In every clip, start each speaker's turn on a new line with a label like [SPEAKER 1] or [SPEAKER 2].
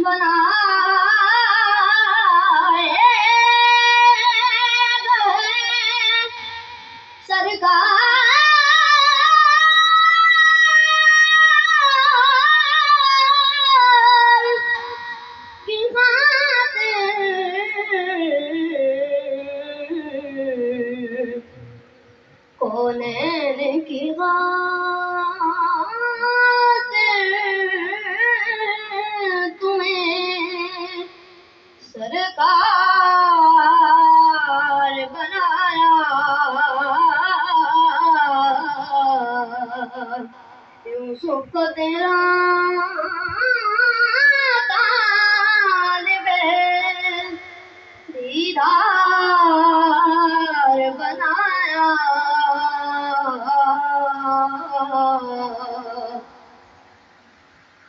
[SPEAKER 1] बनाए गए सरकार की खातिर कौनैन की खातिर तुम्हें सरकार बनाया। यूसुफ को तेरा तालिबे दीदार बनाया।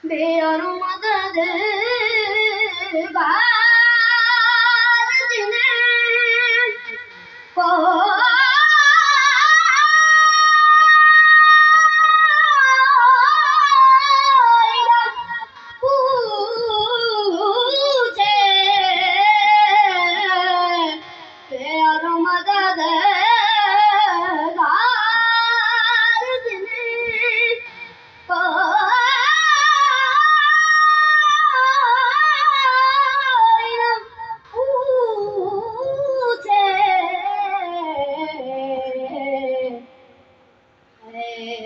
[SPEAKER 1] बेअर मददगार जिन्हें पूछे बेअर मददगार जिन्हें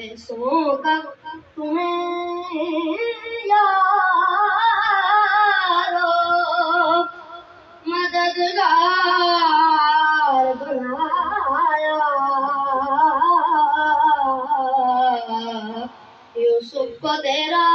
[SPEAKER 1] ऐसों का तुम्हें यारो मददगार बनाया। यूसुफ को तेरा